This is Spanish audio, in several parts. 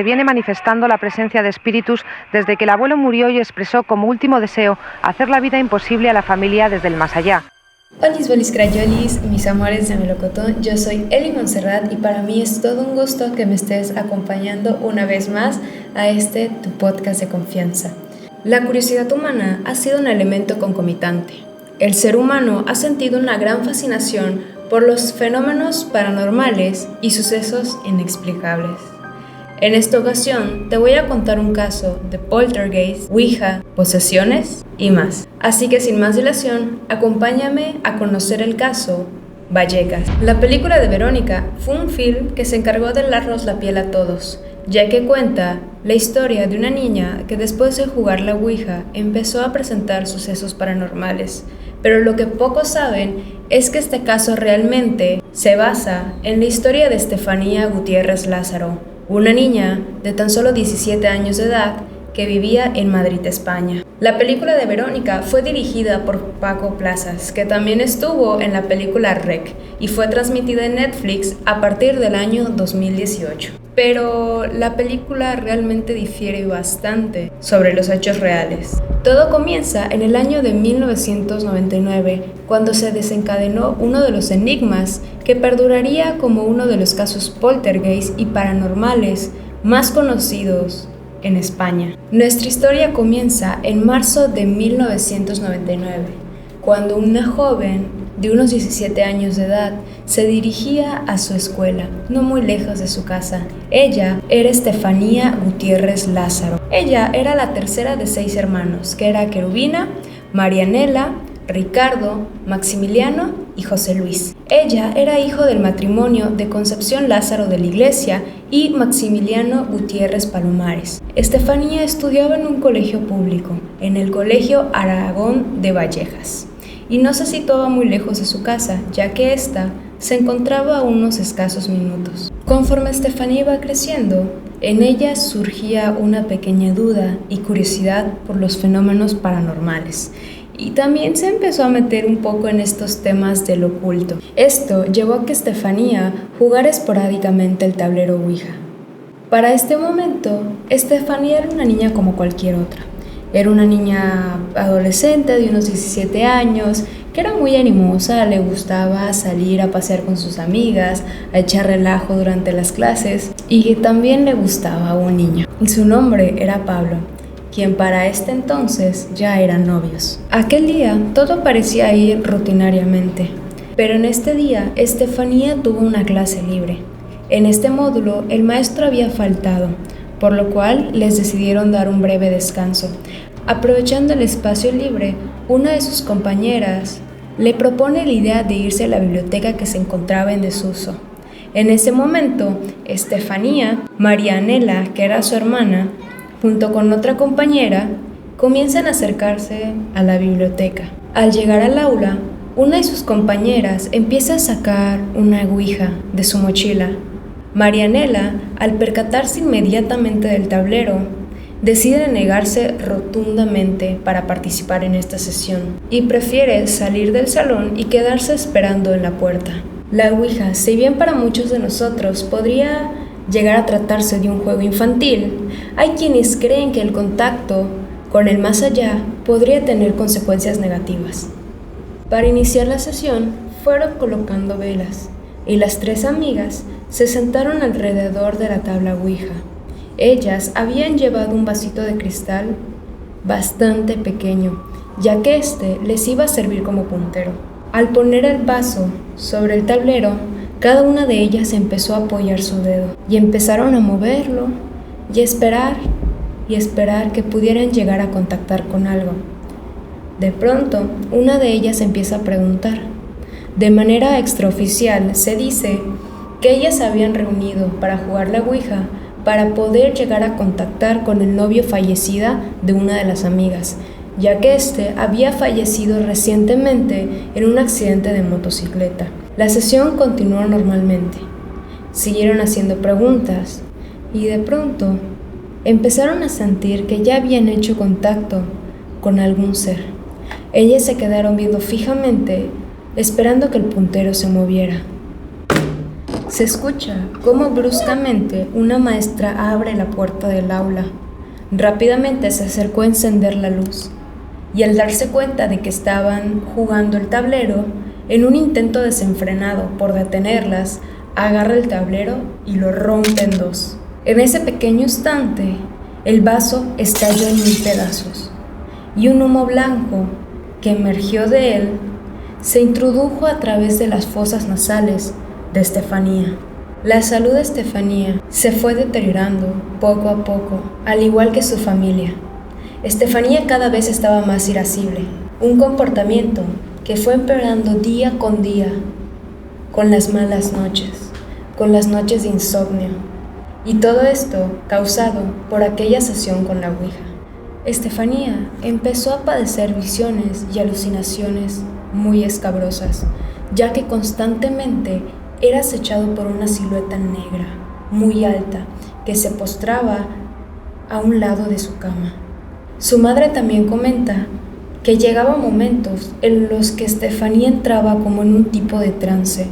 Se viene manifestando la presencia de espíritus desde que el abuelo murió y expresó como último deseo hacer la vida imposible a la familia desde el más allá. Hola bolis crayolis, mis amores de melocotón, yo soy Eli Montserrat y para mí es todo un gusto que me estés acompañando una vez más a tu podcast de confianza. La curiosidad humana ha sido un elemento concomitante. El ser humano ha sentido una gran fascinación por los fenómenos paranormales y sucesos inexplicables. En esta ocasión te voy a contar un caso de poltergeist, ouija, posesiones y más. Así que sin más dilación, acompáñame a conocer el caso Vallecas. La película de Verónica fue un film que se encargó de darnos la piel a todos, ya que cuenta la historia de una niña que después de jugar la ouija empezó a presentar sucesos paranormales. Pero lo que pocos saben es que este caso realmente se basa en la historia de Estefanía Gutiérrez Lázaro, una niña de tan solo 17 años de edad que vivía en Madrid, España. La película de Verónica fue dirigida por Paco Plazas, que también estuvo en la película REC y fue transmitida en Netflix a partir del año 2018. Pero la película realmente difiere bastante sobre los hechos reales. Todo comienza en el año de 1999, cuando se desencadenó uno de los enigmas que perduraría como uno de los casos poltergeist y paranormales más conocidos en España. Nuestra historia comienza en marzo de 1999, cuando una joven de unos 17 años de edad se dirigía a su escuela, no muy lejos de su casa. Ella era Estefanía Gutiérrez Lázaro. Ella era la tercera de 6 hermanos, que era Querubina, Marianela, Ricardo, Maximiliano y José Luis. Ella era hijo del matrimonio de Concepción Lázaro de la Iglesia y Maximiliano Gutiérrez Palomares. Estefanía estudiaba en un colegio público, en el Colegio Aragón de Vallecas, y no se situaba muy lejos de su casa, ya que ésta se encontraba a unos escasos minutos. Conforme Estefanía iba creciendo, en ella surgía una pequeña duda y curiosidad por los fenómenos paranormales, y también se empezó a meter un poco en estos temas del oculto. Esto llevó a que Estefanía jugara esporádicamente el tablero ouija. Para este momento, Estefanía era una niña como cualquier otra. Era una niña adolescente de unos 17 años, que era muy animosa, le gustaba salir a pasear con sus amigas, a echar relajo durante las clases, y que también le gustaba a un niño. Y su nombre era Pablo, quien para este entonces ya eran novios. Aquel día todo parecía ir rutinariamente, pero en este día Estefanía tuvo una clase libre. En este módulo el maestro había faltado, por lo cual les decidieron dar un breve descanso. Aprovechando el espacio libre, una de sus compañeras le propone la idea de irse a la biblioteca que se encontraba en desuso. En ese momento, Estefanía, Marianela, que era su hermana, junto con otra compañera, comienzan a acercarse a la biblioteca. Al llegar al aula, una de sus compañeras empieza a sacar una ouija de su mochila. Marianela, al percatarse inmediatamente del tablero, decide negarse rotundamente para participar en esta sesión y prefiere salir del salón y quedarse esperando en la puerta. La ouija, si bien para muchos de nosotros podría llegar a tratarse de un juego infantil, hay quienes creen que el contacto con el más allá podría tener consecuencias negativas. Para iniciar la sesión, fueron colocando velas y las 3 amigas se sentaron alrededor de la tabla ouija. Ellas habían llevado un vasito de cristal bastante pequeño, ya que les iba a servir como puntero. Al poner el vaso sobre el tablero, cada una de ellas empezó a apoyar su dedo y empezaron a moverlo y esperar que pudieran llegar a contactar con algo. De pronto, una de ellas empieza a preguntar. De manera extraoficial se dice que ellas se habían reunido para jugar la ouija para poder llegar a contactar con el novio fallecida de una de las amigas, ya que había fallecido recientemente en un accidente de motocicleta. La sesión continuó normalmente. Siguieron haciendo preguntas y de pronto empezaron a sentir que ya habían hecho contacto con algún ser. Ellas se quedaron viendo fijamente, esperando que el puntero se moviera. Se escucha cómo bruscamente una maestra abre la puerta del aula. Rápidamente se acercó a encender la luz y al darse cuenta de que estaban jugando el tablero, en un intento desenfrenado por detenerlas, agarra el tablero y lo rompe en dos. En ese pequeño instante, el vaso estalló en 1000 pedazos y un humo blanco que emergió de él se introdujo a través de las fosas nasales de Estefanía. La salud de Estefanía se fue deteriorando poco a poco, al igual que su familia. Estefanía cada vez estaba más irascible, un comportamiento que fue empeorando día con día, con las malas noches, con las noches de insomnio, y todo esto causado por aquella sesión con la Ouija. Estefanía empezó a padecer visiones y alucinaciones muy escabrosas, ya que constantemente era acechado por una silueta negra, muy alta, que se postraba a un lado de su cama. Su madre también comenta que llegaban momentos en los que Estefanía entraba como en un tipo de trance,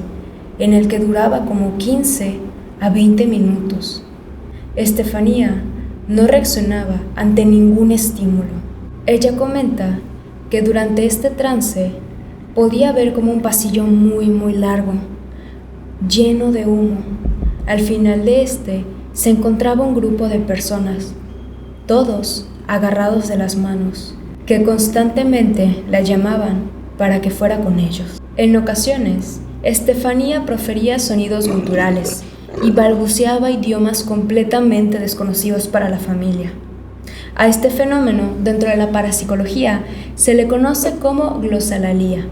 en el que duraba como 15 a 20 minutos. Estefanía no reaccionaba ante ningún estímulo. Ella comenta que durante este trance podía ver como un pasillo muy largo, lleno de humo. Al final de este se encontraba un grupo de personas, todos agarrados de las manos, que constantemente la llamaban para que fuera con ellos. En ocasiones, Estefanía profería sonidos guturales y balbuceaba idiomas completamente desconocidos para la familia. A este fenómeno, dentro de la parapsicología, se le conoce como glosalalía,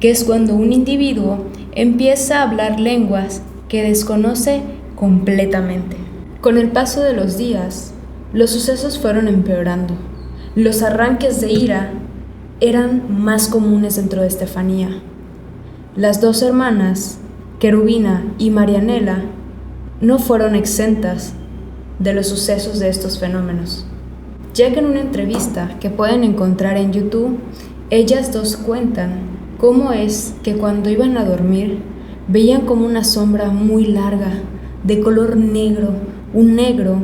que es cuando un individuo empieza a hablar lenguas que desconoce completamente. Con el paso de los días, los sucesos fueron empeorando. Los arranques de ira eran más comunes dentro de Estefanía. Las dos hermanas, Querubina y Marianela, no fueron exentas de los sucesos de estos fenómenos, ya que en una entrevista que pueden encontrar en YouTube, ellas dos cuentan cómo es que cuando iban a dormir veían como una sombra muy larga, de color negro, un negro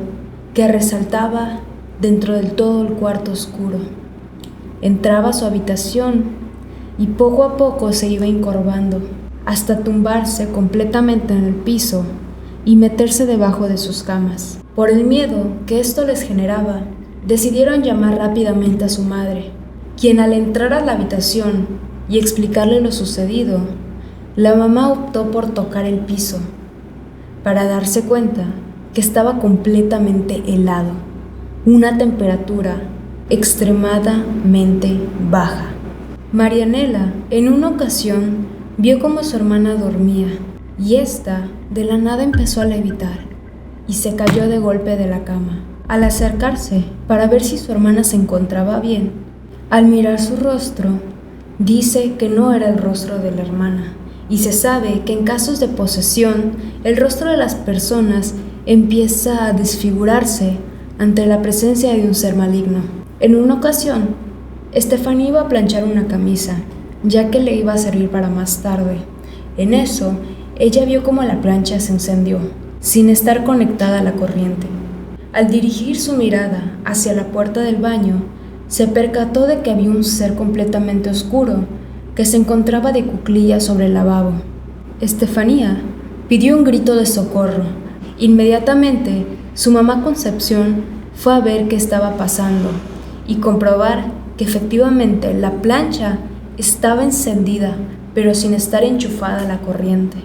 que resaltaba dentro del todo el cuarto oscuro. Entraba a su habitación y poco a poco se iba encorvando, hasta tumbarse completamente en el piso y meterse debajo de sus camas. Por el miedo que esto les generaba, decidieron llamar rápidamente a su madre, quien al entrar a la habitación y explicarle lo sucedido, la mamá optó por tocar el piso para darse cuenta que estaba completamente helado, una temperatura extremadamente baja. Marianela en una ocasión vio cómo su hermana dormía y ésta de la nada empezó a levitar y se cayó de golpe de la cama. Al acercarse para ver si su hermana se encontraba bien, al mirar su rostro, dice que no era el rostro de la hermana, y se sabe que en casos de posesión, el rostro de las personas empieza a desfigurarse ante la presencia de un ser maligno. En una ocasión, Estefanía iba a planchar una camisa, ya que le iba a servir para más tarde. En eso, ella vio cómo la plancha se encendió, sin estar conectada a la corriente. Al dirigir su mirada hacia la puerta del baño, se percató de que había un ser completamente oscuro que se encontraba de cuclillas sobre el lavabo. Estefanía pidió un grito de socorro. Inmediatamente, su mamá Concepción fue a ver qué estaba pasando y comprobar que efectivamente la plancha estaba encendida, pero sin estar enchufada a la corriente.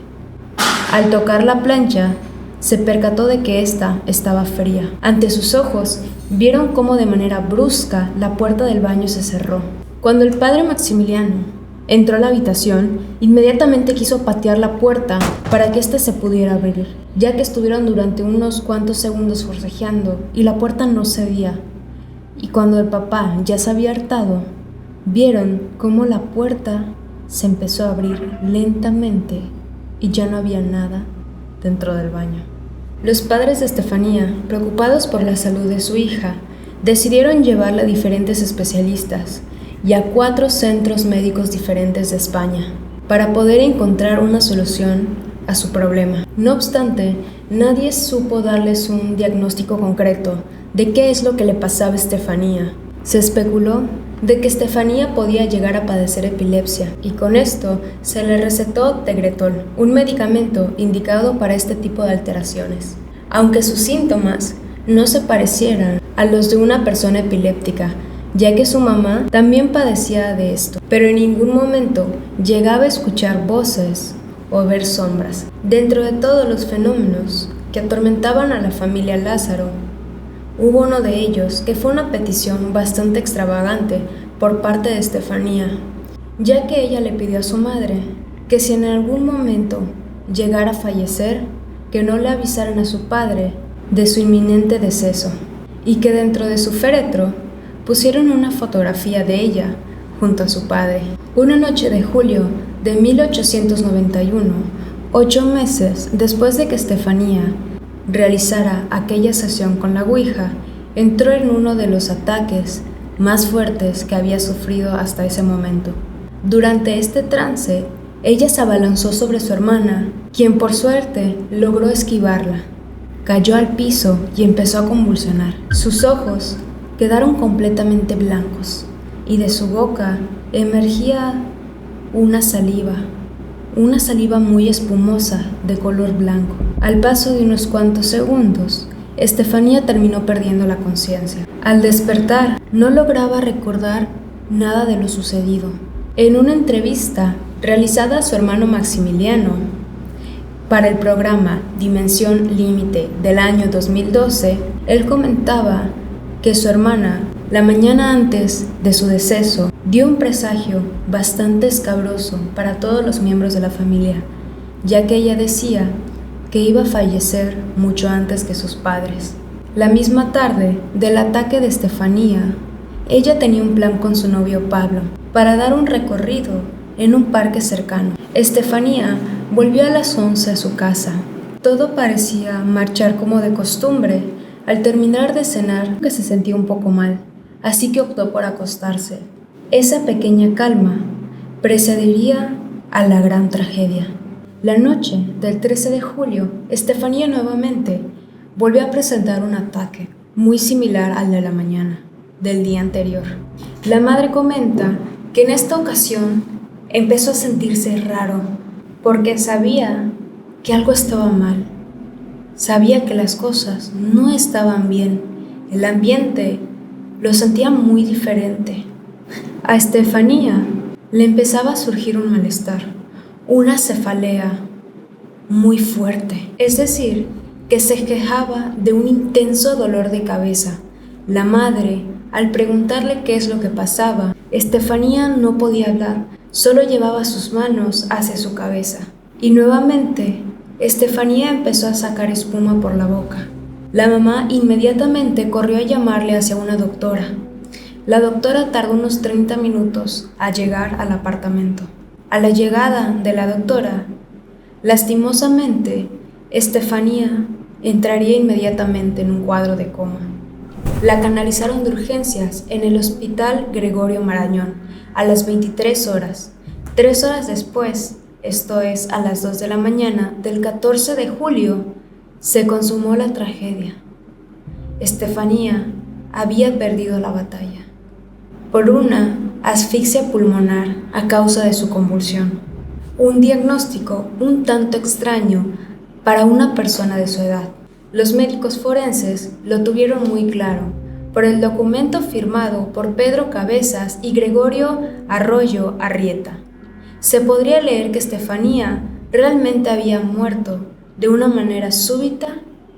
Al tocar la plancha, se percató de que ésta estaba fría. Ante sus ojos, vieron cómo de manera brusca la puerta del baño se cerró. Cuando el padre Maximiliano entró a la habitación, inmediatamente quiso patear la puerta para que ésta se pudiera abrir, ya que estuvieron durante unos cuantos segundos forcejeando y la puerta no cedía. Y cuando el papá ya se había hartado, vieron cómo la puerta se empezó a abrir lentamente y ya no había nada dentro del baño. Los padres de Estefanía, preocupados por la salud de su hija, decidieron llevarla a diferentes especialistas y a 4 centros médicos diferentes de España para poder encontrar una solución a su problema. No obstante, nadie supo darles un diagnóstico concreto de qué es lo que le pasaba a Estefanía. Se especuló de que Estefanía podía llegar a padecer epilepsia y con esto se le recetó Tegretol, un medicamento indicado para este tipo de alteraciones. Aunque sus síntomas no se parecieran a los de una persona epiléptica, ya que su mamá también padecía de esto, pero en ningún momento llegaba a escuchar voces o ver sombras. Dentro de todos los fenómenos que atormentaban a la familia Lázaro, hubo uno de ellos que fue una petición bastante extravagante por parte de Estefanía, ya que ella le pidió a su madre que si en algún momento llegara a fallecer, que no le avisaran a su padre de su inminente deceso, y que dentro de su féretro pusieron una fotografía de ella junto a su padre. Una noche de julio de 1891, 8 meses después de que Estefanía realizara aquella sesión con la Ouija, entró en uno de los ataques más fuertes que había sufrido hasta ese momento. Durante este trance, ella se abalanzó sobre su hermana, quien por suerte logró esquivarla. Cayó al piso y empezó a convulsionar. Sus ojos quedaron completamente blancos y de su boca emergía una saliva muy espumosa de color blanco. Al paso de unos cuantos segundos, Estefanía terminó perdiendo la conciencia. Al despertar, no lograba recordar nada de lo sucedido. En una entrevista realizada a su hermano Maximiliano para el programa Dimensión Límite del año 2012, él comentaba que su hermana, la mañana antes de su deceso, dio un presagio bastante escabroso para todos los miembros de la familia, ya que ella decía que iba a fallecer mucho antes que sus padres. La misma tarde del ataque de Estefanía, ella tenía un plan con su novio Pablo para dar un recorrido en un parque cercano. Estefanía volvió a las 11 a su casa. Todo parecía marchar como de costumbre. Al terminar de cenar, que se sentía un poco mal, así que optó por acostarse. Esa pequeña calma precedería a la gran tragedia. La noche del 13 de julio, Estefanía nuevamente volvió a presentar un ataque muy similar al de la mañana del día anterior. La madre comenta que en esta ocasión empezó a sentirse raro porque sabía que algo estaba mal. Sabía que las cosas no estaban bien. El ambiente lo sentía muy diferente. A Estefanía le empezaba a surgir un malestar, una cefalea muy fuerte. Es decir, que se quejaba de un intenso dolor de cabeza. La madre, al preguntarle qué es lo que pasaba, Estefanía no podía hablar, solo llevaba sus manos hacia su cabeza. Y nuevamente, Estefanía empezó a sacar espuma por la boca. La mamá inmediatamente corrió a llamarle hacia una doctora. La doctora tardó unos 30 minutos a llegar al apartamento. A la llegada de la doctora, lastimosamente, Estefanía entraría inmediatamente en un cuadro de coma. La canalizaron de urgencias en el Hospital Gregorio Marañón a las 23 horas. 3 horas después, esto es a las 2 de la mañana del 14 de julio, se consumó la tragedia. Estefanía había perdido la batalla por una asfixia pulmonar a causa de su convulsión. Un diagnóstico un tanto extraño para una persona de su edad. Los médicos forenses lo tuvieron muy claro por el documento firmado por Pedro Cabezas y Gregorio Arroyo Arrieta. Se podría leer que Estefanía realmente había muerto de una manera súbita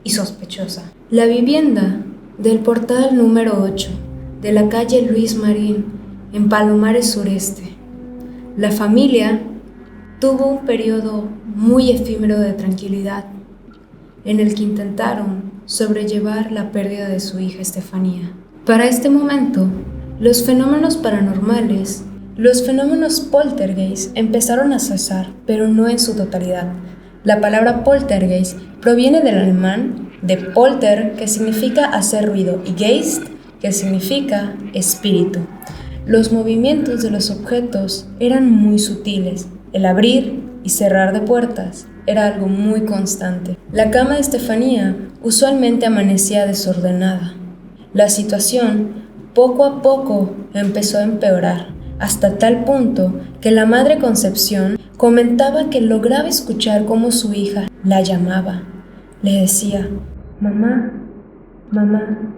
y sospechosa. La vivienda del portal número 8 de la calle Luis Marín, en Palomares Sureste. La familia tuvo un periodo muy efímero de tranquilidad en el que intentaron sobrellevar la pérdida de su hija Estefanía. Para este momento, los fenómenos paranormales, los fenómenos poltergeist empezaron a cesar, pero no en su totalidad. La palabra poltergeist proviene del alemán de polter, que significa hacer ruido, y geist, que significa espíritu. Los movimientos de los objetos eran muy sutiles. El abrir y cerrar de puertas era algo muy constante. La cama de Estefanía usualmente amanecía desordenada. La situación poco a poco empezó a empeorar, hasta tal punto que la madre Concepción comentaba que lograba escuchar cómo su hija la llamaba. Le decía, mamá, mamá.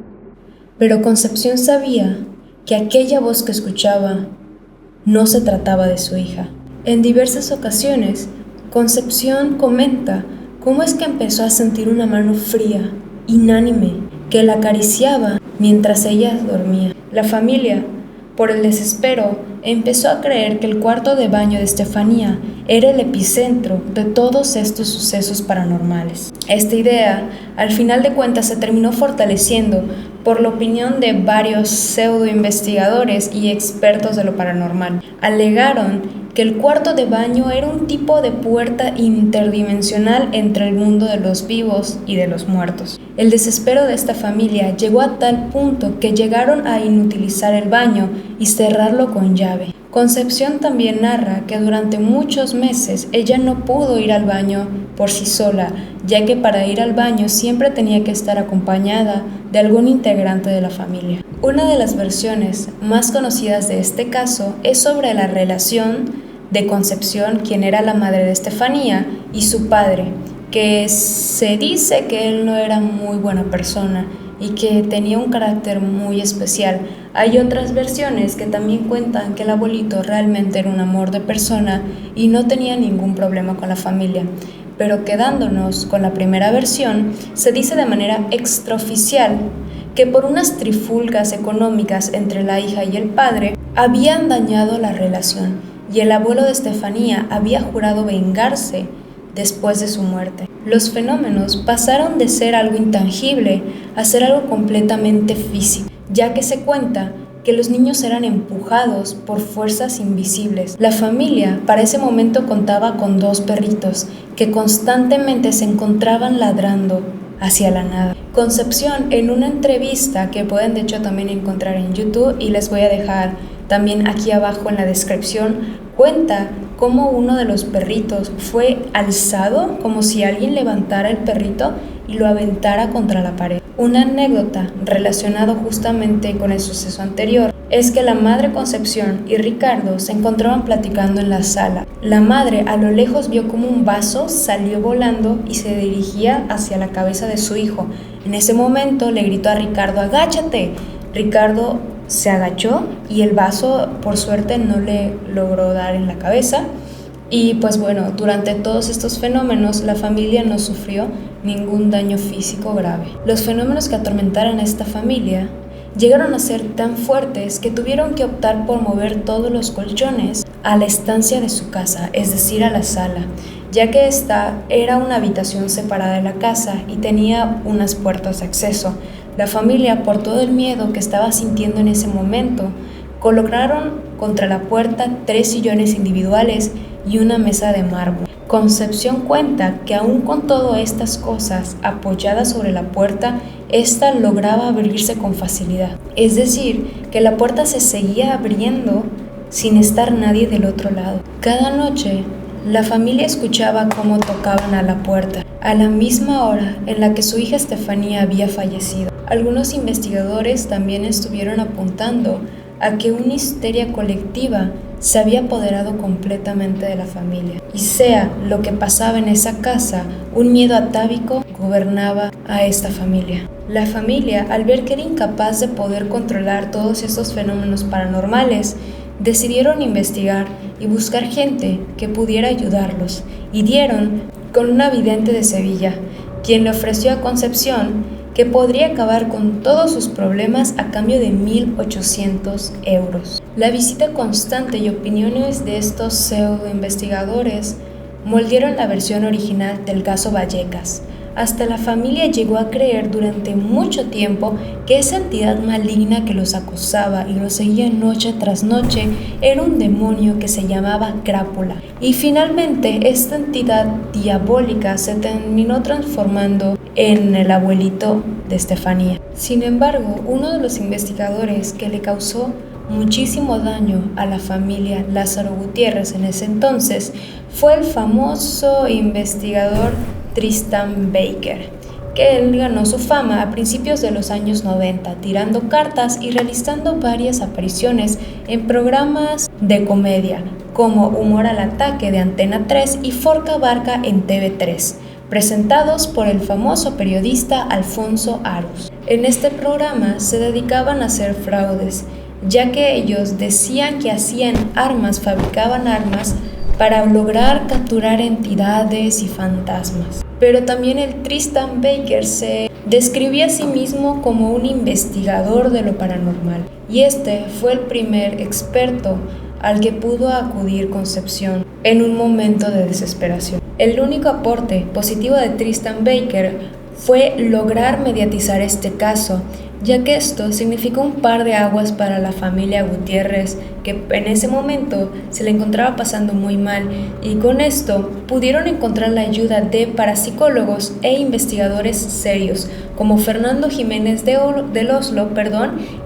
Pero Concepción sabía que aquella voz que escuchaba no se trataba de su hija. En diversas ocasiones, Concepción comenta cómo es que empezó a sentir una mano fría, inánime, que la acariciaba mientras ella dormía. La familia, por el desespero, empezó a creer que el cuarto de baño de Estefanía era el epicentro de todos estos sucesos paranormales. Esta idea, al final de cuentas, se terminó fortaleciendo por la opinión de varios pseudoinvestigadores y expertos de lo paranormal. Alegaron que el cuarto de baño era un tipo de puerta interdimensional entre el mundo de los vivos y de los muertos. El desespero de esta familia llegó a tal punto que llegaron a inutilizar el baño y cerrarlo con llave. Concepción también narra que durante muchos meses ella no pudo ir al baño por sí sola, ya que para ir al baño siempre tenía que estar acompañada de algún integrante de la familia. Una de las versiones más conocidas de este caso es sobre la relación de Concepción, quien era la madre de Estefanía, y su padre, que se dice que él no era muy buena persona y que tenía un carácter muy especial. Hay otras versiones que también cuentan que el abuelito realmente era un amor de persona y no tenía ningún problema con la familia. Pero quedándonos con la primera versión, se dice de manera extraoficial que por unas trifulcas económicas entre la hija y el padre habían dañado la relación y el abuelo de Estefanía había jurado vengarse después de su muerte. Los fenómenos pasaron de ser algo intangible a ser algo completamente físico, ya que se cuenta que los niños eran empujados por fuerzas invisibles. La familia para ese momento contaba con 2 perritos que constantemente se encontraban ladrando hacia la nada. Concepción, en una entrevista que pueden de hecho también encontrar en YouTube y les voy a dejar también aquí abajo en la descripción, cuenta cómo uno de los perritos fue alzado como si alguien levantara el perrito y lo aventara contra la pared. Una anécdota relacionada justamente con el suceso anterior es que la madre Concepción y Ricardo se encontraban platicando en la sala. La madre a lo lejos vio como un vaso salió volando y se dirigía hacia la cabeza de su hijo. En ese momento le gritó a Ricardo, ¡agáchate! Ricardo se agachó y el vaso, por suerte, no le logró dar en la cabeza. Y pues bueno, durante todos estos fenómenos la familia no sufrió ningún daño físico grave. Los fenómenos que atormentaron a esta familia llegaron a ser tan fuertes que tuvieron que optar por mover todos los colchones a la estancia de su casa, es decir, a la sala, ya que esta era una habitación separada de la casa y tenía unas puertas de acceso. La familia, por todo el miedo que estaba sintiendo en ese momento, colocaron contra la puerta 3 sillones individuales y una mesa de mármol. Concepción cuenta que aún con todas estas cosas apoyadas sobre la puerta, ésta lograba abrirse con facilidad. Es decir, que la puerta se seguía abriendo sin estar nadie del otro lado. Cada noche, la familia escuchaba cómo tocaban a la puerta, a la misma hora en la que su hija Estefanía había fallecido. Algunos investigadores también estuvieron apuntando a que una histeria colectiva se había apoderado completamente de la familia. Y sea lo que pasaba en esa casa, un miedo atávico gobernaba a esta familia. La familia, al ver que era incapaz de poder controlar todos estos fenómenos paranormales, decidieron investigar y buscar gente que pudiera ayudarlos, y dieron con una vidente de Sevilla, quien le ofreció a Concepción que podría acabar con todos sus problemas a cambio de 1.800 euros. La visita constante y opiniones de estos pseudo-investigadores moldearon la versión original del caso Vallecas. Hasta la familia llegó a creer durante mucho tiempo que esa entidad maligna que los acosaba y los seguía noche tras noche era un demonio que se llamaba Crápula. Y finalmente esta entidad diabólica se terminó transformando en el abuelito de Estefanía. Sin embargo, uno de los investigadores que le causó muchísimo daño a la familia Lázaro Gutiérrez en ese entonces fue el famoso investigador Tristan Baker, que él ganó su fama a principios de los años 90, tirando cartas y realizando varias apariciones en programas de comedia, como Humor al Ataque de Antena 3 y Forca Barca en TV3, presentados por el famoso periodista Alfonso Arús. En este programa se dedicaban a hacer fraudes, ya que ellos decían que hacían armas, fabricaban armas para lograr capturar entidades y fantasmas. Pero también el Tristan Baker se describía a sí mismo como un investigador de lo paranormal, y este fue el primer experto al que pudo acudir Concepción en un momento de desesperación. El único aporte positivo de Tristan Baker fue lograr mediatizar este caso, ya que esto significó un par de aguas para la familia Gutiérrez, que en ese momento se le encontraba pasando muy mal, y con esto pudieron encontrar la ayuda de parapsicólogos e investigadores serios, como Fernando Jiménez del Oslo,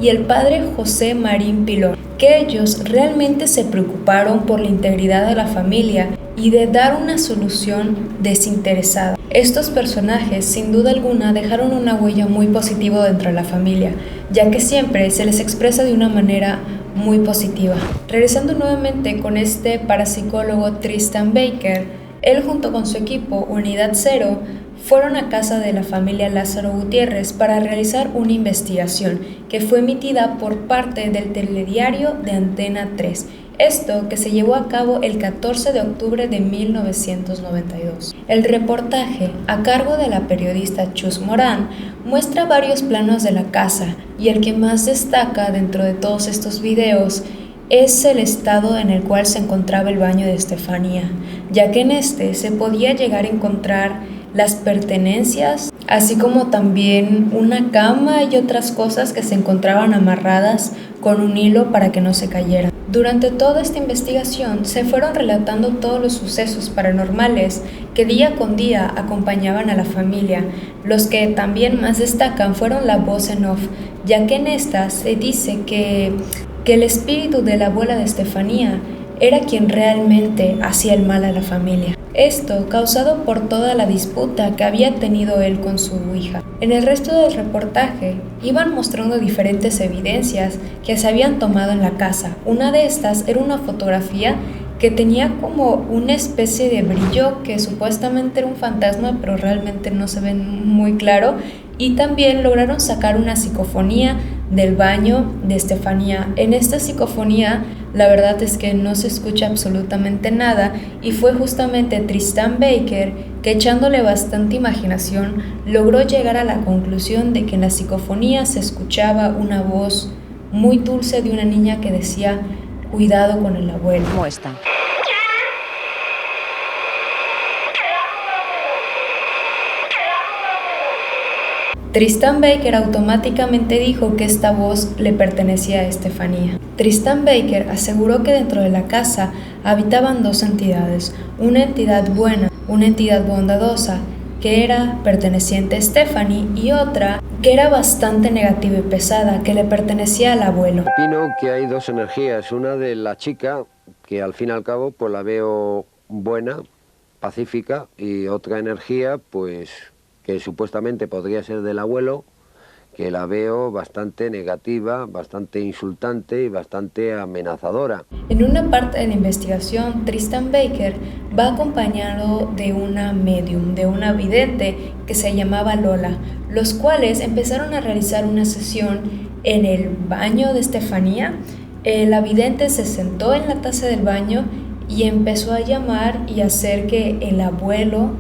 y el padre José Marín Pilón, que ellos realmente se preocuparon por la integridad de la familia y de dar una solución desinteresada. Estos personajes, sin duda alguna, dejaron una huella muy positiva dentro de la familia, ya que siempre se les expresa de una manera muy positiva. Regresando nuevamente con este parapsicólogo Tristan Baker, él junto con su equipo Unidad Cero fueron a casa de la familia Lázaro Gutiérrez para realizar una investigación que fue emitida por parte del telediario de Antena 3. Esto que se llevó a cabo el 14 de octubre de 1992. El reportaje, a cargo de la periodista Chus Morán, muestra varios planos de la casa, y el que más destaca dentro de todos estos videos es el estado en el cual se encontraba el baño de Estefanía, ya que en este se podía llegar a encontrar las pertenencias, así como también una cama y otras cosas que se encontraban amarradas con un hilo para que no se cayeran. Durante toda esta investigación se fueron relatando todos los sucesos paranormales que día con día acompañaban a la familia. Los que también más destacan fueron la voz en off, ya que en esta se dice que el espíritu de la abuela de Estefanía era quien realmente hacía el mal a la familia. Esto causado por toda la disputa que había tenido él con su hija. En el resto del reportaje iban mostrando diferentes evidencias que se habían tomado en la casa. Una de estas era una fotografía que tenía como una especie de brillo que supuestamente era un fantasma, pero realmente no se ve muy claro. Y también lograron sacar una psicofonía del baño de Estefanía. En esta psicofonía la verdad es que no se escucha absolutamente nada, y fue justamente Tristan Baker que, echándole bastante imaginación, logró llegar a la conclusión de que en la psicofonía se escuchaba una voz muy dulce de una niña que decía: cuidado con el abuelo. ¿Cómo está? Tristan Baker automáticamente dijo que esta voz le pertenecía a Estefanía. Tristan Baker aseguró que dentro de la casa habitaban dos entidades, una entidad buena, una entidad bondadosa, que era perteneciente a Stephanie, y otra que era bastante negativa y pesada, que le pertenecía al abuelo. Opino que hay dos energías, una de la chica, que al fin y al cabo pues la veo buena, pacífica, y otra energía pues que supuestamente podría ser del abuelo, que la veo bastante negativa, bastante insultante y bastante amenazadora. En una parte de la investigación, Tristan Baker va acompañado de una medium, de una vidente que se llamaba Lola, los cuales empezaron a realizar una sesión en el baño de Estefanía. La vidente se sentó en la taza del baño y empezó a llamar y hacer que el abuelo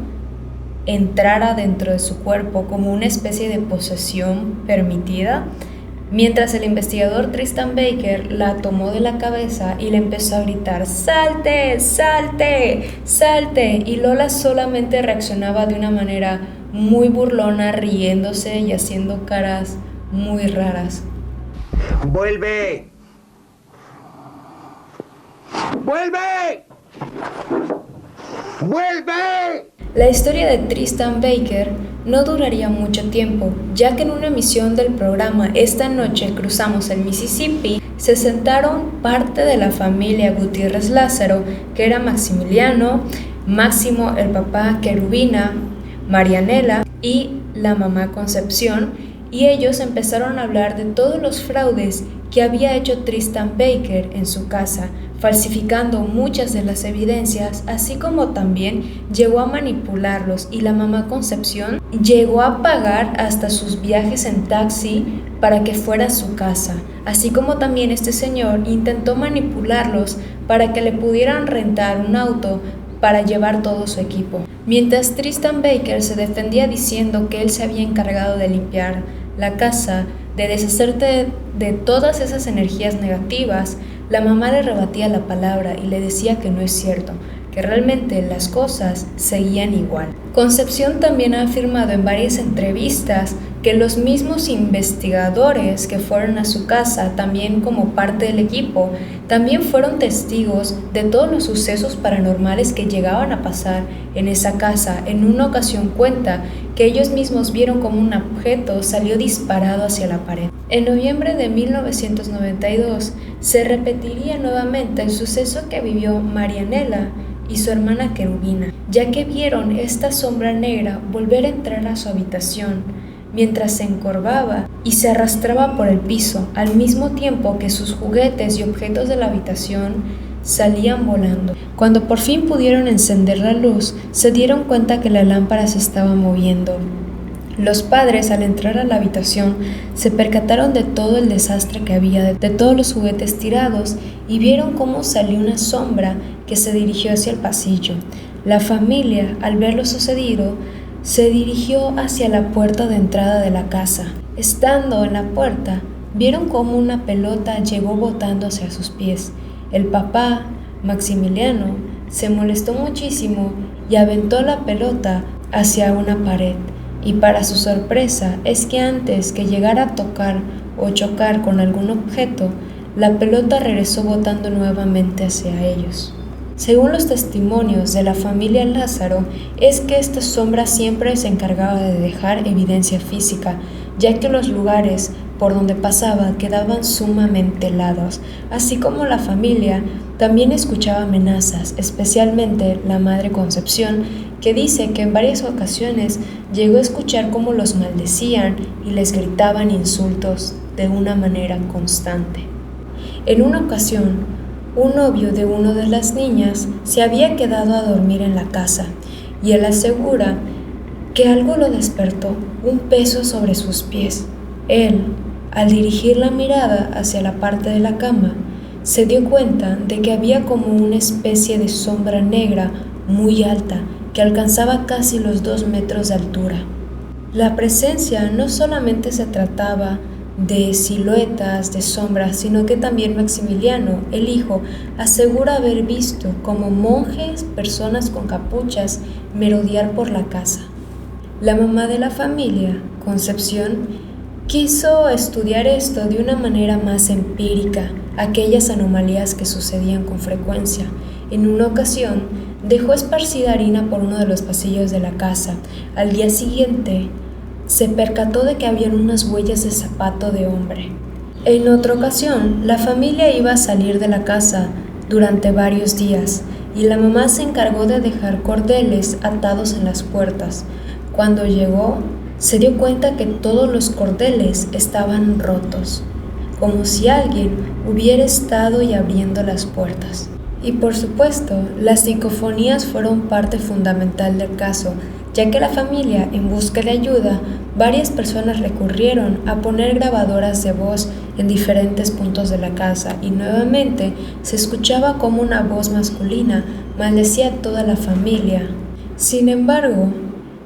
entrara dentro de su cuerpo como una especie de posesión permitida, mientras el investigador Tristan Baker la tomó de la cabeza y le empezó a gritar: ¡salte, salte, salte! Y Lola solamente reaccionaba de una manera muy burlona, riéndose y haciendo caras muy raras. ¡Vuelve! ¡Vuelve! ¡Vuelve! La historia de Tristan Baker no duraría mucho tiempo, ya que en una emisión del programa Esta noche cruzamos el Mississippi, se sentaron parte de la familia Gutiérrez Lázaro, que era Maximiliano, Máximo, el papá, Querubina, Marianela y la mamá Concepción, y ellos empezaron a hablar de todos los fraudes que había hecho Tristan Baker en su casa, falsificando muchas de las evidencias, así como también llegó a manipularlos, y la mamá Concepción llegó a pagar hasta sus viajes en taxi para que fuera a su casa, así como también este señor intentó manipularlos para que le pudieran rentar un auto para llevar todo su equipo. Mientras Tristan Baker se defendía diciendo que él se había encargado de limpiar la casa, de deshacerte de todas esas energías negativas, la mamá le rebatía la palabra y le decía que no es cierto, que realmente las cosas seguían igual. Concepción también ha afirmado en varias entrevistas que los mismos investigadores que fueron a su casa, también como parte del equipo, también fueron testigos de todos los sucesos paranormales que llegaban a pasar en esa casa. En una ocasión cuenta que ellos mismos vieron como un objeto salió disparado hacia la pared. En noviembre de 1992 se repetiría nuevamente el suceso que vivió Marianela y su hermana Querubina, ya que vieron esta sombra negra volver a entrar a su habitación mientras se encorvaba y se arrastraba por el piso, al mismo tiempo que sus juguetes y objetos de la habitación salían volando. Cuando por fin pudieron encender la luz, se dieron cuenta que la lámpara se estaba moviendo. Los padres, al entrar a la habitación, se percataron de todo el desastre que había, de todos los juguetes tirados, y vieron cómo salió una sombra que se dirigió hacia el pasillo. La familia, al ver lo sucedido, se dirigió hacia la puerta de entrada de la casa. Estando en la puerta, vieron cómo una pelota llegó botando hacia sus pies. El papá, Maximiliano, se molestó muchísimo y aventó la pelota hacia una pared. Y para su sorpresa es que antes que llegara a tocar o chocar con algún objeto, la pelota regresó botando nuevamente hacia ellos. Según los testimonios de la familia Lázaro, es que esta sombra siempre se encargaba de dejar evidencia física, ya que los lugares por donde pasaba quedaban sumamente helados, así como la familia también escuchaba amenazas, especialmente la madre Concepción, que dice que en varias ocasiones llegó a escuchar cómo los maldecían y les gritaban insultos de una manera constante. En una ocasión, un novio de una de las niñas se había quedado a dormir en la casa y él asegura que algo lo despertó, un peso sobre sus pies. Él, al dirigir la mirada hacia la parte de la cama, se dio cuenta de que había como una especie de sombra negra muy alta que alcanzaba casi los 2 metros de altura. La presencia no solamente se trataba de siluetas, de sombras, sino que también Maximiliano, el hijo, asegura haber visto como monjes, personas con capuchas, merodear por la casa. La mamá de la familia, Concepción, quiso estudiar esto de una manera más empírica, aquellas anomalías que sucedían con frecuencia. En una ocasión, dejó esparcida harina por uno de los pasillos de la casa. Al día siguiente, se percató de que habían unas huellas de zapato de hombre. En otra ocasión, la familia iba a salir de la casa durante varios días y la mamá se encargó de dejar cordeles atados en las puertas. Cuando llegó, se dio cuenta que todos los cordeles estaban rotos, como si alguien hubiera estado y abriendo las puertas. Y por supuesto, las psicofonías fueron parte fundamental del caso, ya que la familia, en busca de ayuda, varias personas recurrieron a poner grabadoras de voz en diferentes puntos de la casa y nuevamente se escuchaba como una voz masculina maldecía a toda la familia. Sin embargo,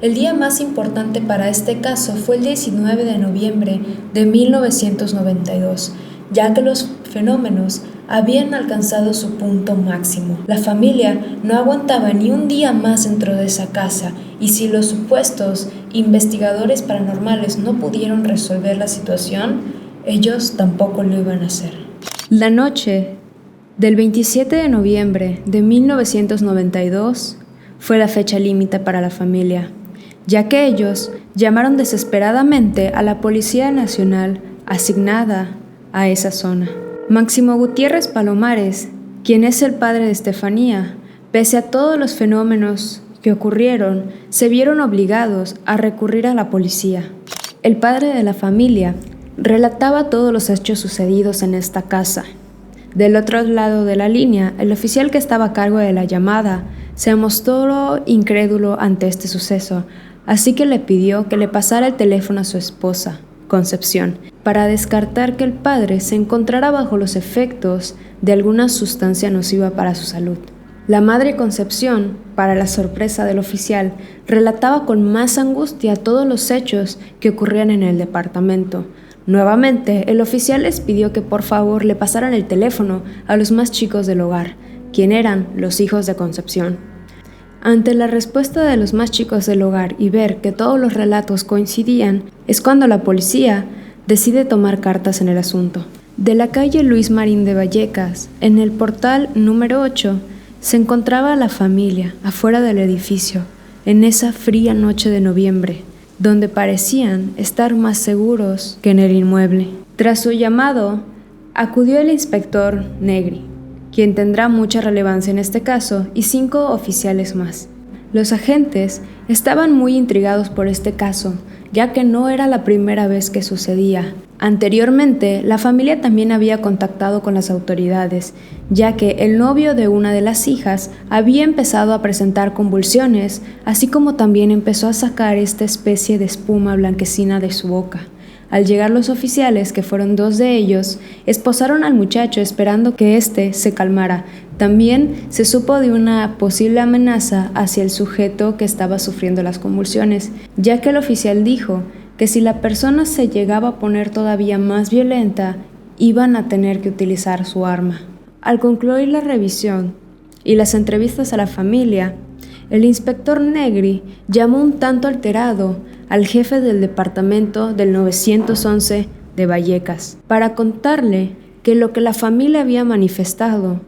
el día más importante para este caso fue el 19 de noviembre de 1992, ya que los fenómenos habían alcanzado su punto máximo. La familia no aguantaba ni un día más dentro de esa casa, y si los supuestos investigadores paranormales no pudieron resolver la situación, ellos tampoco lo iban a hacer. La noche del 27 de noviembre de 1992 fue la fecha límite para la familia, ya que ellos llamaron desesperadamente a la Policía Nacional asignada a esa zona. Máximo Gutiérrez Palomares, quien es el padre de Estefanía, pese a todos los fenómenos que ocurrieron, se vieron obligados a recurrir a la policía. El padre de la familia relataba todos los hechos sucedidos en esta casa. Del otro lado de la línea, el oficial que estaba a cargo de la llamada se mostró incrédulo ante este suceso, así que le pidió que le pasara el teléfono a su esposa, Concepción, para descartar que el padre se encontrara bajo los efectos de alguna sustancia nociva para su salud. La madre Concepción, para la sorpresa del oficial, relataba con más angustia todos los hechos que ocurrían en el departamento. Nuevamente, el oficial les pidió que por favor le pasaran el teléfono a los más chicos del hogar, quien eran los hijos de Concepción. Ante la respuesta de los más chicos del hogar y ver que todos los relatos coincidían, es cuando la policía decide tomar cartas en el asunto. De la calle Luis Marín de Vallecas, en el portal número 8, se encontraba la familia afuera del edificio, en esa fría noche de noviembre, donde parecían estar más seguros que en el inmueble. Tras su llamado, acudió el inspector Negri, quien tendrá mucha relevancia en este caso, y 5 oficiales más. Los agentes estaban muy intrigados por este caso, ya que no era la primera vez que sucedía. Anteriormente, la familia también había contactado con las autoridades, ya que el novio de una de las hijas había empezado a presentar convulsiones, así como también empezó a sacar esta especie de espuma blanquecina de su boca. Al llegar los oficiales, que fueron 2 de ellos, esposaron al muchacho esperando que éste se calmara. También se supo de una posible amenaza hacia el sujeto que estaba sufriendo las convulsiones, ya que el oficial dijo que si la persona se llegaba a poner todavía más violenta, iban a tener que utilizar su arma. Al concluir la revisión y las entrevistas a la familia, el inspector Negri llamó un tanto alterado al jefe del departamento del 911 de Vallecas para contarle que lo que la familia había manifestado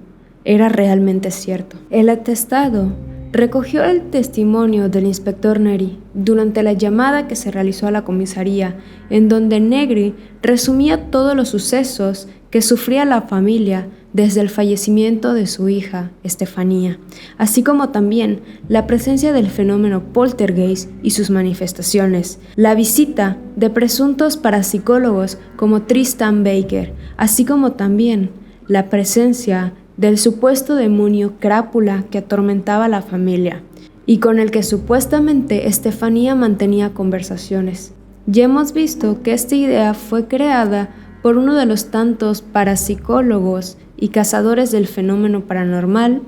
era realmente cierto. El atestado recogió el testimonio del inspector Negri durante la llamada que se realizó a la comisaría, en donde Negri resumía todos los sucesos que sufría la familia desde el fallecimiento de su hija, Estefanía, así como también la presencia del fenómeno poltergeist y sus manifestaciones, la visita de presuntos parapsicólogos como Tristan Baker, así como también la presencia del supuesto demonio Crápula que atormentaba a la familia y con el que supuestamente Estefanía mantenía conversaciones. Ya hemos visto que esta idea fue creada por uno de los tantos parapsicólogos y cazadores del fenómeno paranormal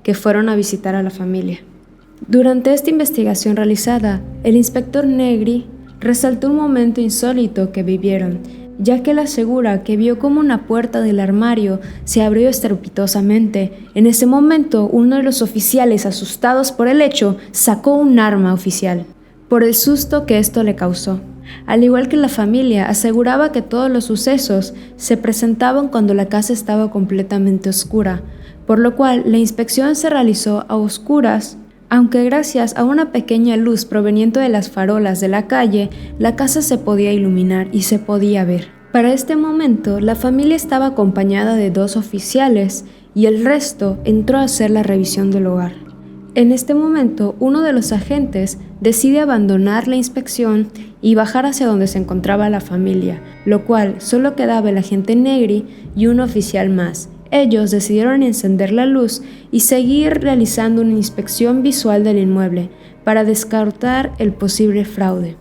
que fueron a visitar a la familia. Durante esta investigación realizada, el inspector Negri resaltó un momento insólito que vivieron, ya que él asegura que vio como una puerta del armario se abrió estrepitosamente. En ese momento, uno de los oficiales, asustados por el hecho, sacó un arma oficial, por el susto que esto le causó. Al igual que la familia, aseguraba que todos los sucesos se presentaban cuando la casa estaba completamente oscura, por lo cual la inspección se realizó a oscuras, aunque gracias a una pequeña luz proveniente de las farolas de la calle, la casa se podía iluminar y se podía ver. Para este momento, la familia estaba acompañada de 2 oficiales y el resto entró a hacer la revisión del hogar. En este momento, uno de los agentes decide abandonar la inspección y bajar hacia donde se encontraba la familia, lo cual solo quedaba el agente Negri y un oficial más. Ellos decidieron encender la luz y seguir realizando una inspección visual del inmueble para descartar el posible fraude.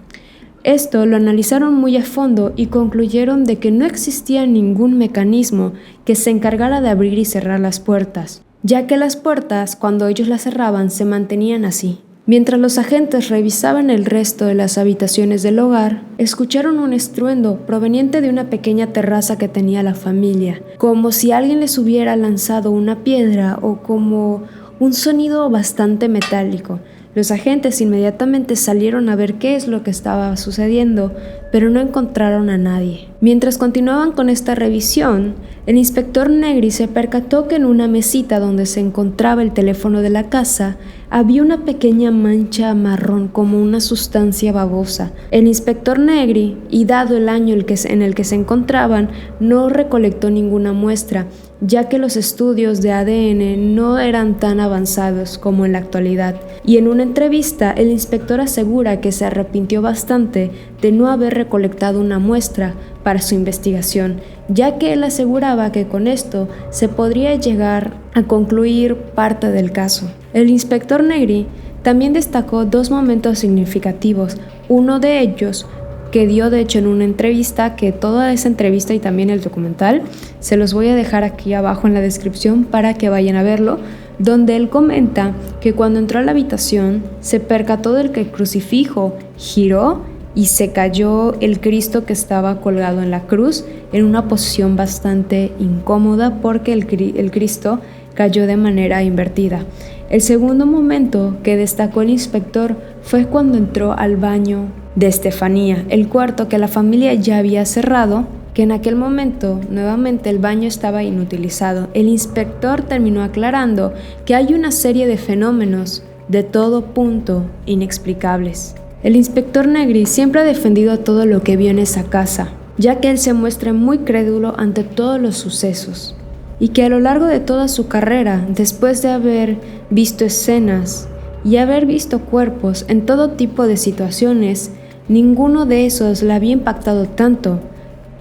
Esto lo analizaron muy a fondo y concluyeron de que no existía ningún mecanismo que se encargara de abrir y cerrar las puertas, ya que las puertas, cuando ellos las cerraban, se mantenían así. Mientras los agentes revisaban el resto de las habitaciones del hogar, escucharon un estruendo proveniente de una pequeña terraza que tenía la familia, como si alguien les hubiera lanzado una piedra o como un sonido bastante metálico. Los agentes inmediatamente salieron a ver qué es lo que estaba sucediendo, pero no encontraron a nadie. Mientras continuaban con esta revisión, el inspector Negri se percató que en una mesita donde se encontraba el teléfono de la casa había una pequeña mancha marrón como una sustancia babosa. El inspector Negri, y dado el año en el que se encontraban, no recolectó ninguna muestra, ya que los estudios de ADN no eran tan avanzados como en la actualidad. Y en una entrevista, el inspector asegura que se arrepintió bastante de no haber recolectado una muestra para su investigación, ya que él aseguraba que con esto se podría llegar a concluir parte del caso. El inspector Negri también destacó dos momentos significativos, uno de ellos que dio de hecho en una entrevista, que toda esa entrevista y también el documental se los voy a dejar aquí abajo en la descripción para que vayan a verlo, donde él comenta que cuando entró a la habitación se percató del que el crucifijo giró y se cayó el Cristo que estaba colgado en la cruz en una posición bastante incómoda porque el Cristo cayó de manera invertida. El segundo momento que destacó el inspector fue cuando entró al baño de Estefanía, el cuarto que la familia ya había cerrado, que en aquel momento nuevamente el baño estaba inutilizado. El inspector terminó aclarando que hay una serie de fenómenos de todo punto inexplicables. El inspector Negri siempre ha defendido todo lo que vio en esa casa, ya que él se muestra muy crédulo ante todos los sucesos, y que a lo largo de toda su carrera, después de haber visto escenas y haber visto cuerpos en todo tipo de situaciones, ninguno de esos le había impactado tanto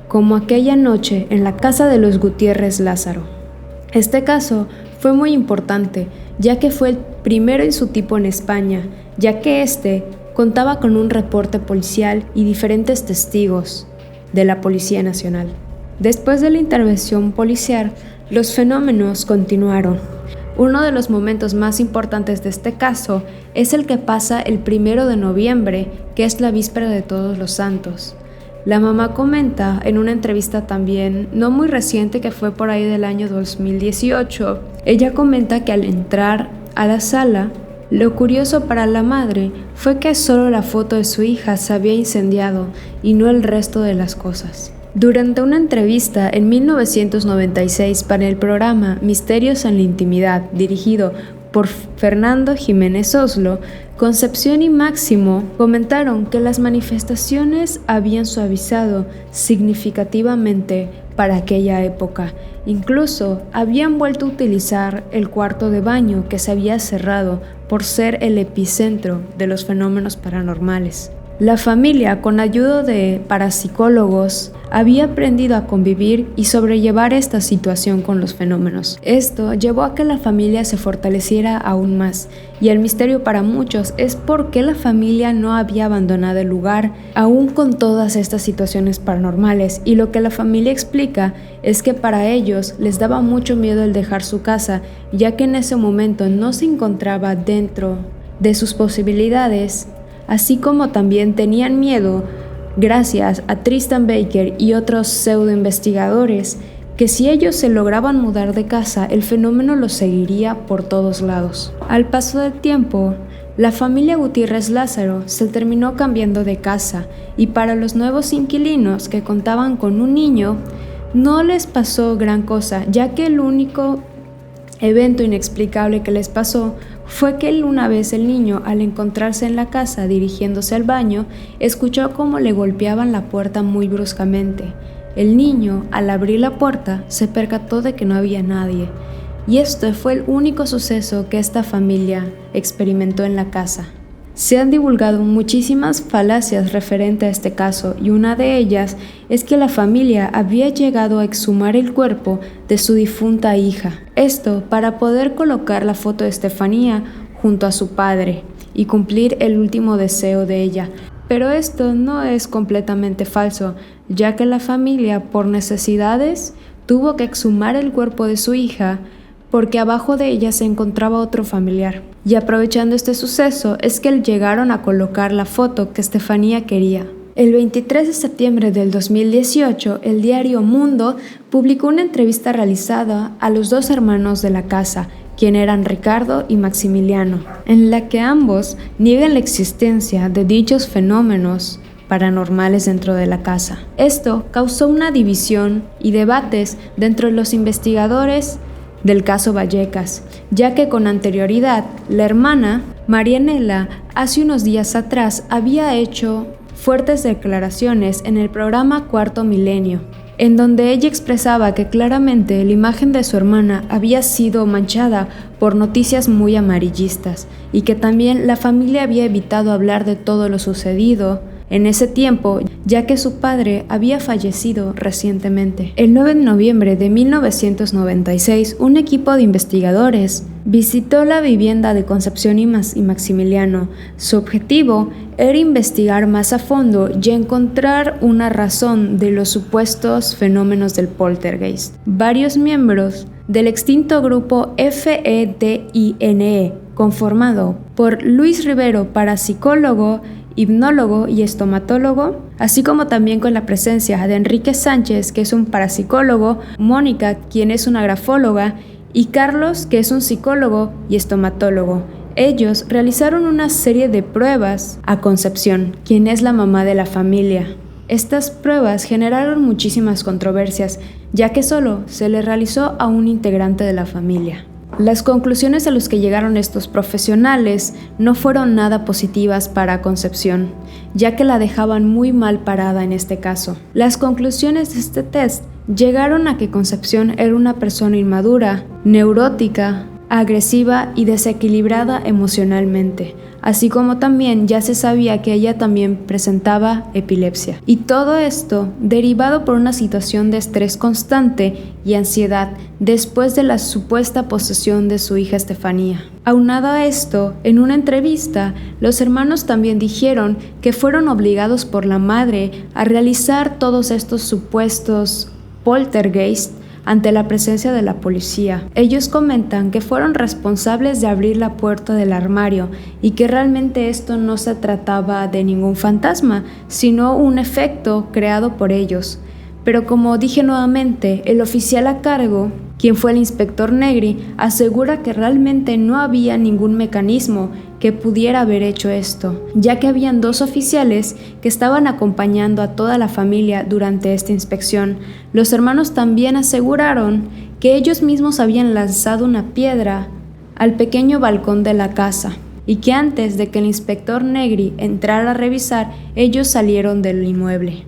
como aquella noche en la casa de los Gutiérrez Lázaro. Este caso fue muy importante, ya que fue el primero en su tipo en España, ya que contaba con un reporte policial y diferentes testigos de la Policía Nacional. Después de la intervención policial, los fenómenos continuaron. Uno de los momentos más importantes de este caso es el que pasa el 1 de noviembre, que es la víspera de Todos los Santos. La mamá comenta en una entrevista también, no muy reciente, que fue por ahí del año 2018, ella comenta que al entrar a la sala, lo curioso para la madre fue que solo la foto de su hija se había incendiado y no el resto de las cosas. Durante una entrevista en 1996 para el programa Misterios en la Intimidad, dirigido por Fernando Jiménez Oslo, Concepción y Máximo comentaron que las manifestaciones habían suavizado significativamente para aquella época. Incluso habían vuelto a utilizar el cuarto de baño que se había cerrado por ser el epicentro de los fenómenos paranormales. La familia, con ayuda de parapsicólogos, había aprendido a convivir y sobrellevar esta situación con los fenómenos. Esto llevó a que la familia se fortaleciera aún más, y el misterio para muchos es por qué la familia no había abandonado el lugar, aún con todas estas situaciones paranormales, y lo que la familia explica es que para ellos les daba mucho miedo el dejar su casa, ya que en ese momento no se encontraba dentro de sus posibilidades, así como también tenían miedo, gracias a Tristan Baker y otros pseudoinvestigadores, que si ellos se lograban mudar de casa, el fenómeno los seguiría por todos lados. Al paso del tiempo, la familia Gutiérrez Lázaro se terminó cambiando de casa, y para los nuevos inquilinos que contaban con un niño, no les pasó gran cosa, ya que el único evento inexplicable que les pasó fue que una vez el niño, al encontrarse en la casa dirigiéndose al baño, escuchó cómo le golpeaban la puerta muy bruscamente. El niño, al abrir la puerta, se percató de que no había nadie, y esto fue el único suceso que esta familia experimentó en la casa. Se han divulgado muchísimas falacias referente a este caso, y una de ellas es que la familia había llegado a exhumar el cuerpo de su difunta hija. Esto para poder colocar la foto de Estefanía junto a su padre y cumplir el último deseo de ella. Pero esto no es completamente falso, ya que la familia, por necesidades, tuvo que exhumar el cuerpo de su hija porque abajo de ella se encontraba otro familiar. Y aprovechando este suceso es que llegaron a colocar la foto que Estefanía quería. El 23 de septiembre del 2018, el diario Mundo publicó una entrevista realizada a los dos hermanos de la casa, quien eran Ricardo y Maximiliano, en la que ambos niegan la existencia de dichos fenómenos paranormales dentro de la casa. Esto causó una división y debates dentro de los investigadores del caso Vallecas, ya que con anterioridad la hermana Marianela hace unos días atrás había hecho fuertes declaraciones en el programa Cuarto Milenio, en donde ella expresaba que claramente la imagen de su hermana había sido manchada por noticias muy amarillistas y que también la familia había evitado hablar de todo lo sucedido en ese tiempo, ya que su padre había fallecido recientemente. El 9 de noviembre de 1996, un equipo de investigadores visitó la vivienda de Concepción y Maximiliano. Su objetivo era investigar más a fondo y encontrar una razón de los supuestos fenómenos del poltergeist. Varios miembros del extinto grupo FEDINE, conformado por Luis Rivero, parapsicólogo, hipnólogo y estomatólogo, así como también con la presencia de Enrique Sánchez, que es un parapsicólogo, Mónica, quien es una grafóloga, y Carlos, que es un psicólogo y estomatólogo. Ellos realizaron una serie de pruebas a Concepción, quien es la mamá de la familia. Estas pruebas generaron muchísimas controversias, ya que solo se le realizó a un integrante de la familia. Las conclusiones a las que llegaron estos profesionales no fueron nada positivas para Concepción, ya que la dejaban muy mal parada en este caso. Las conclusiones de este test llegaron a que Concepción era una persona inmadura, neurótica, agresiva y desequilibrada emocionalmente, así como también ya se sabía que ella también presentaba epilepsia. Y todo esto derivado por una situación de estrés constante y ansiedad después de la supuesta posesión de su hija Estefanía. Aunado a esto, en una entrevista, los hermanos también dijeron que fueron obligados por la madre a realizar todos estos supuestos poltergeist ante la presencia de la policía. Ellos comentan que fueron responsables de abrir la puerta del armario y que realmente esto no se trataba de ningún fantasma, sino un efecto creado por ellos. Pero como dije nuevamente, el oficial a cargo, quien fue el inspector Negri, asegura que realmente no había ningún mecanismo que pudiera haber hecho esto, ya que habían 2 oficiales que estaban acompañando a toda la familia durante esta inspección. Los hermanos también aseguraron que ellos mismos habían lanzado una piedra al pequeño balcón de la casa y que antes de que el inspector Negri entrara a revisar, ellos salieron del inmueble.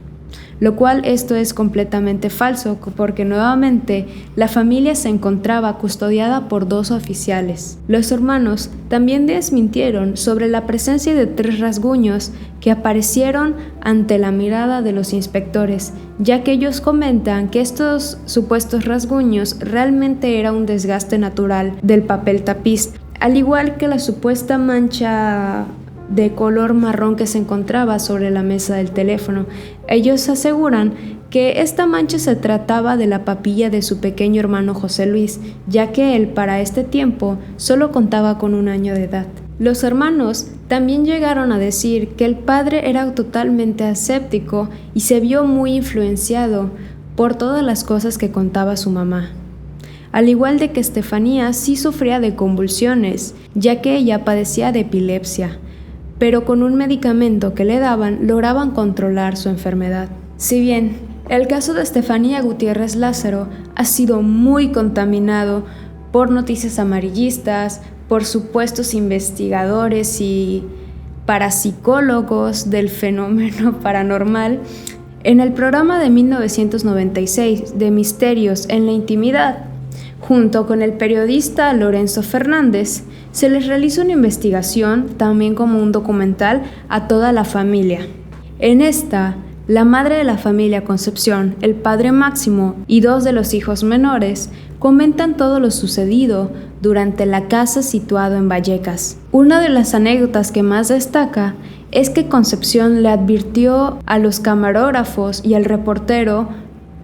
Lo cual esto es completamente falso porque nuevamente la familia se encontraba custodiada por 2 oficiales. Los hermanos también desmintieron sobre la presencia de 3 rasguños que aparecieron ante la mirada de los inspectores, ya que ellos comentan que estos supuestos rasguños realmente era un desgaste natural del papel tapiz, al igual que la supuesta mancha de color marrón que se encontraba sobre la mesa del teléfono. Ellos aseguran que esta mancha se trataba de la papilla de su pequeño hermano José Luis, ya que él para este tiempo solo contaba con 1 año de edad. Los hermanos también llegaron a decir que el padre era totalmente escéptico y se vio muy influenciado por todas las cosas que contaba su mamá. Al igual de que Estefanía sí sufría de convulsiones, ya que ella padecía de epilepsia, pero con un medicamento que le daban lograban controlar su enfermedad. Si bien el caso de Estefanía Gutiérrez Lázaro ha sido muy contaminado por noticias amarillistas, por supuestos investigadores y parapsicólogos del fenómeno paranormal, en el programa de 1996 de Misterios en la Intimidad, junto con el periodista Lorenzo Fernández, se les realizó una investigación, también como un documental, a toda la familia. En esta, la madre de la familia Concepción, el padre Máximo y 2 de los hijos menores comentan todo lo sucedido durante la casa situado en Vallecas. Una de las anécdotas que más destaca es que Concepción le advirtió a los camarógrafos y al reportero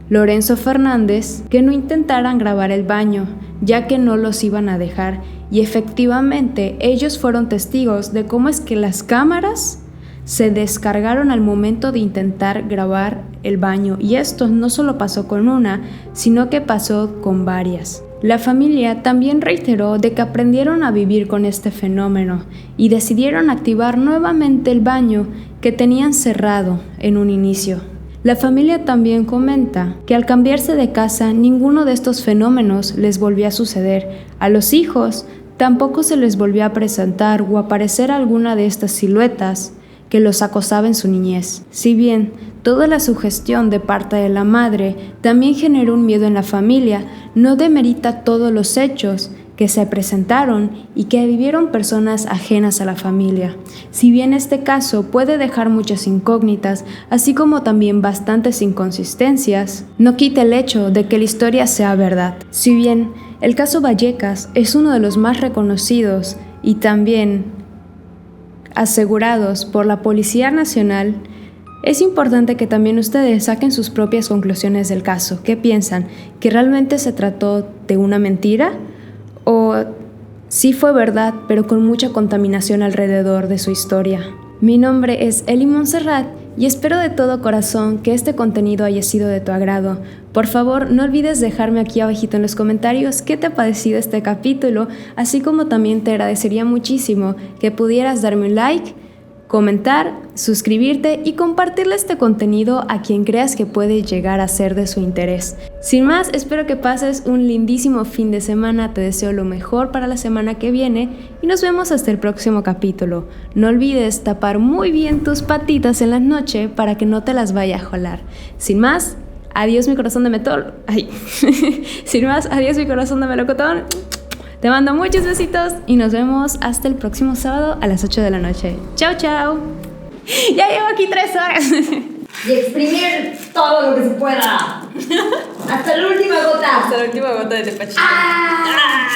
Lorenzo Fernández que no intentaran grabar el baño, ya que no los iban a dejar, y efectivamente ellos fueron testigos de cómo es que las cámaras se descargaron al momento de intentar grabar el baño, y esto no solo pasó con una, sino que pasó con varias. La familia también reiteró de que aprendieron a vivir con este fenómeno y decidieron activar nuevamente el baño que tenían cerrado en un inicio. La familia también comenta que al cambiarse de casa ninguno de estos fenómenos les volvió a suceder. A los hijos tampoco se les volvió a presentar o aparecer alguna de estas siluetas que los acosaba en su niñez. Si bien toda la sugestión de parte de la madre también generó un miedo en la familia, no demerita todos los hechos que se presentaron y que vivieron personas ajenas a la familia. Si bien este caso puede dejar muchas incógnitas, así como también bastantes inconsistencias, no quita el hecho de que la historia sea verdad. Si bien el caso Vallecas es uno de los más reconocidos y también asegurados por la Policía Nacional, es importante que también ustedes saquen sus propias conclusiones del caso. ¿Qué piensan? ¿Que realmente se trató de una mentira? ¿O sí fue verdad, pero con mucha contaminación alrededor de su historia? Mi nombre es Eli Montserrat y espero de todo corazón que este contenido haya sido de tu agrado. Por favor, no olvides dejarme aquí abajito en los comentarios qué te ha parecido este capítulo, así como también te agradecería muchísimo que pudieras darme un like, comentar, suscribirte y compartirle este contenido a quien creas que puede llegar a ser de su interés. Sin más, espero que pases un lindísimo fin de semana, te deseo lo mejor para la semana que viene y nos vemos hasta el próximo capítulo. No olvides tapar muy bien tus patitas en la noche para que no te las vaya a jolar. Sin más, adiós mi corazón de metol. Sin más, adiós mi corazón de melocotón. Te mando muchos besitos y nos vemos hasta el próximo sábado a las 8 de la noche. Chao, chao. Ya llevo aquí 3 horas. Y exprimir todo lo que se pueda. Hasta la última gota. Hasta la última gota de tepache. ¡Ah!